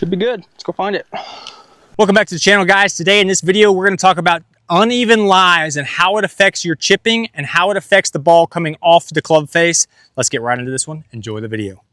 Should be good. Let's go find it. Welcome back to the channel, guys. Today in this video, we're going to talk about uneven lies and how it affects your chipping and how it affects the ball coming off the club face. Let's get right into this one. Enjoy the video.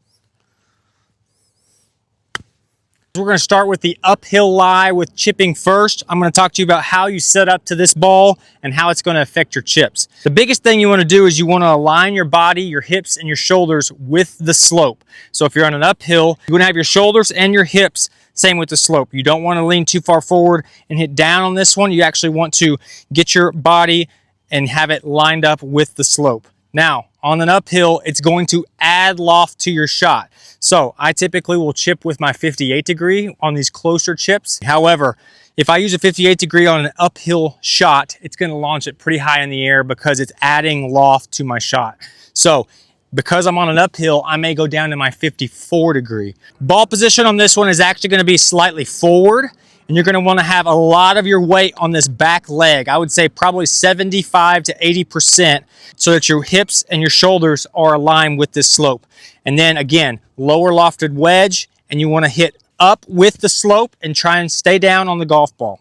We're going to start with the uphill lie with chipping first. I'm going to talk to you about how you set up to this ball and how it's going to affect your chips. The biggest thing you want to do is you want to align your body, your hips, and your shoulders with the slope. So if you're on an uphill, you want to have your shoulders and your hips same with the slope. You don't want to lean too far forward and hit down on this one. You actually want to get your body and have it lined up with the slope. Now, on an uphill, it's going to add loft to your shot. So I typically will chip with my 58 degree on these closer chips. However, if I use a 58 degree on an uphill shot, it's going to launch it pretty high in the air because it's adding loft to my shot. So because I'm on an uphill, I may go down to my 54 degree. Ball position on this one is actually going to be slightly forward, and you're going to want to have a lot of your weight on this back leg. I would say probably 75 to 80% so that your hips and your shoulders are aligned with this slope. And then again, lower lofted wedge, and you want to hit up with the slope and try and stay down on the golf ball.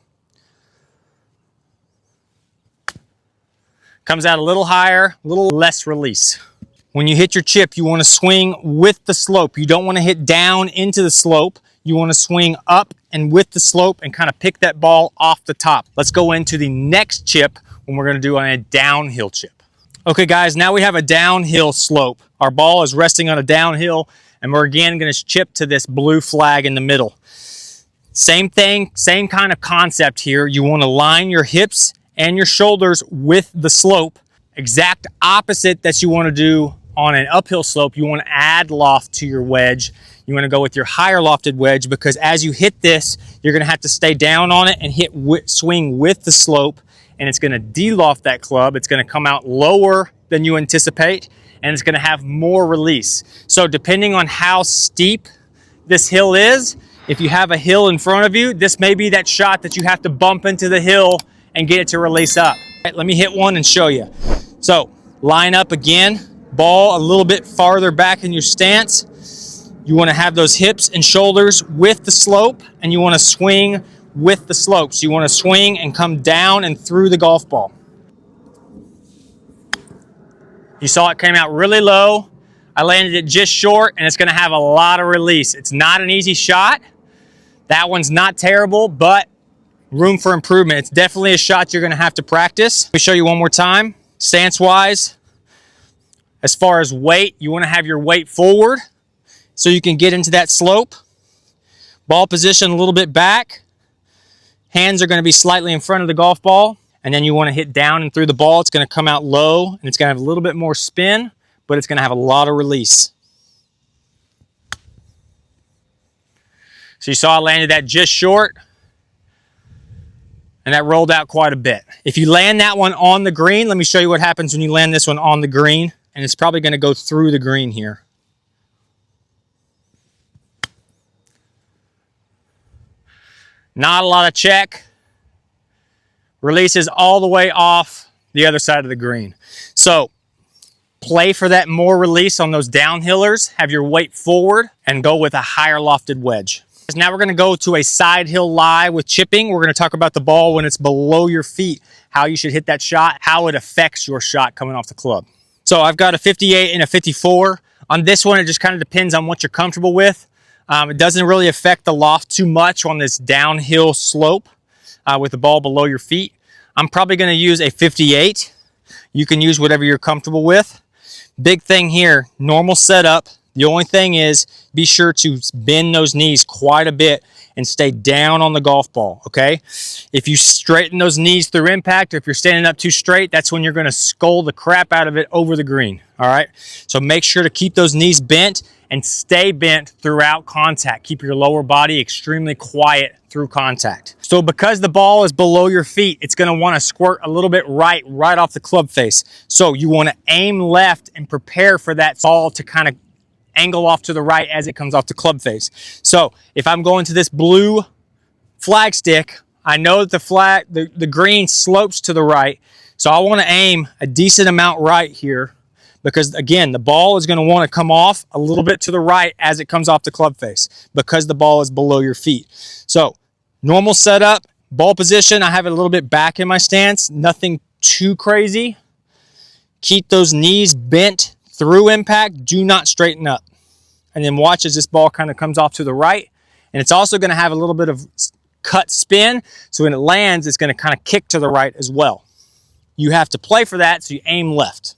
Comes out a little higher, a little less release. When you hit your chip, you want to swing with the slope. You don't want to hit down into the slope. You want to swing up and with the slope and kind of pick that ball off the top. Let's go into the next chip when we're going to do a downhill chip. Okay guys, now we have a downhill slope. Our ball is resting on a downhill, and we're again going to chip to this blue flag in the middle. Same thing, same kind of concept here. You want to line your hips and your shoulders with the slope. Exact opposite that you want to do on an uphill slope. You want to add loft to your wedge. You want to go with your higher lofted wedge, because as you hit this, you're going to have to stay down on it and swing with the slope, and it's going to de-loft that club. It's going to come out lower than you anticipate, and it's going to have more release. So depending on how steep this hill is, if you have a hill in front of you, this may be that shot that you have to bump into the hill and get it to release up. Right, let me hit one and show you. So line up again, ball a little bit farther back in your stance. You want to have those hips and shoulders with the slope, and you want to swing with the slope. So you want to swing and come down and through the golf ball. You saw it came out really low. I landed it just short, and it's going to have a lot of release. It's not an easy shot. That one's not terrible, but room for improvement. It's definitely a shot you're going to have to practice. Let me show you one more time. Stance-wise, as far as weight, you want to have your weight forward so you can get into that slope. Ball position a little bit back. Hands are going to be slightly in front of the golf ball. And then you want to hit down and through the ball. It's going to come out low, and it's going to have a little bit more spin, but it's going to have a lot of release. So you saw I landed that just short, and that rolled out quite a bit. If you land that one on the green, let me show you what happens when you land this one on the green, and it's probably going to go through the green here. Not a lot of check. Releases all the way off the other side of the green. So play for that more release on those downhillers. Have your weight forward and go with a higher lofted wedge. Now we're going to go to a side hill lie with chipping. We're going to talk about the ball when it's below your feet, how you should hit that shot, how it affects your shot coming off the club. So I've got a 58 and a 54. On this one, it just kind of depends on what you're comfortable with. It doesn't really affect the loft too much on this downhill slope with the ball below your feet. I'm probably going to use a 58. You can use whatever you're comfortable with. Big thing here, normal setup. The only thing is be sure to bend those knees quite a bit and stay down on the golf ball, okay? If you straighten those knees through impact, or if you're standing up too straight, that's when you're going to skull the crap out of it over the green, all right? So make sure to keep those knees bent and stay bent throughout contact. Keep your lower body extremely quiet through contact. So because the ball is below your feet, it's going to want to squirt a little bit right off the club face. So you want to aim left and prepare for that ball to kind of angle off to the right as it comes off the club face. So if I'm going to this blue flag stick, I know that the green slopes to the right. So I want to aim a decent amount right here, because again, the ball is going to want to come off a little bit to the right as it comes off the club face because the ball is below your feet. So normal setup, ball position, I have it a little bit back in my stance, nothing too crazy. Keep those knees bent through impact, do not straighten up. And then watch as this ball kind of comes off to the right. And it's also going to have a little bit of cut spin, so when it lands, it's going to kind of kick to the right as well. You have to play for that, so you aim left.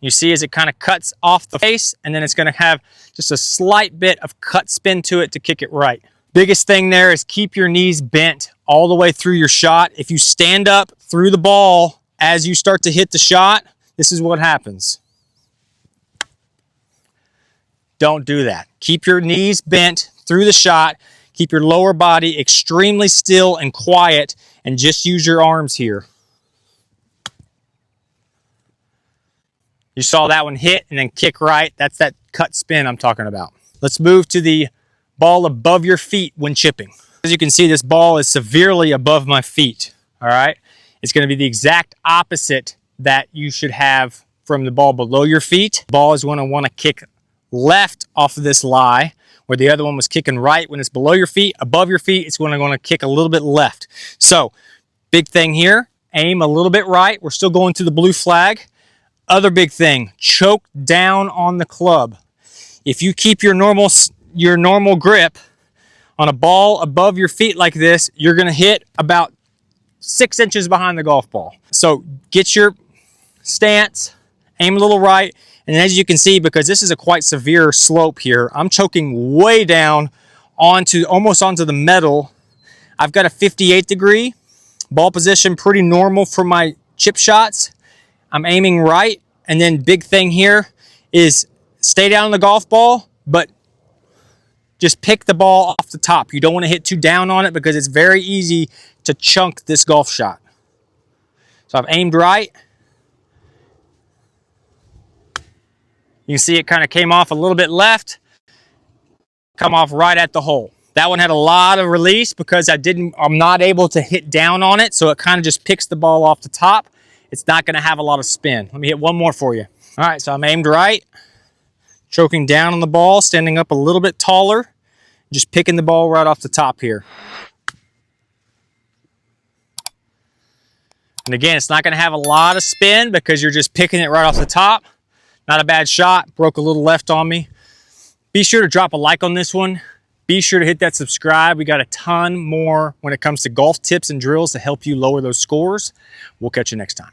You see as it kind of cuts off the face, and then it's going to have just a slight bit of cut spin to it to kick it right. Biggest thing there is keep your knees bent all the way through your shot. If you stand up through the ball as you start to hit the shot, this is what happens. Don't do that. Keep your knees bent through the shot. Keep your lower body extremely still and quiet, and just use your arms here. You saw that one hit and then kick right. That's that cut spin I'm talking about. Let's move to the ball above your feet when chipping. As you can see, this ball is severely above my feet, all right? It's gonna be the exact opposite that you should have from the ball below your feet. The ball is gonna wanna kick left off of this lie, where the other one was kicking right. When it's below your feet, above your feet, it's going to kick a little bit left. So, big thing here, aim a little bit right. We're still going to the blue flag. Other big thing, choke down on the club. If you keep your normal grip on a ball above your feet like this, you're going to hit about 6 inches behind the golf ball. So, get your stance, aim a little right. And as you can see, because this is a quite severe slope here, I'm choking way down almost onto the metal. I've got a 58 degree ball position, pretty normal for my chip shots. I'm aiming right. And then big thing here is stay down on the golf ball, but just pick the ball off the top. You don't want to hit too down on it because it's very easy to chunk this golf shot. So I've aimed right. You can see it kind of came off a little bit left, come off right at the hole. That one had a lot of release because I'm not able to hit down on it, so it kind of just picks the ball off the top. It's not going to have a lot of spin. Let me hit one more for you. All right, so I'm aimed right, choking down on the ball, standing up a little bit taller, just picking the ball right off the top here. And again, it's not going to have a lot of spin because you're just picking it right off the top. Not a bad shot, broke a little left on me. Be sure to drop a like on this one. Be sure to hit that subscribe. We got a ton more when it comes to golf tips and drills to help you lower those scores. We'll catch you next time.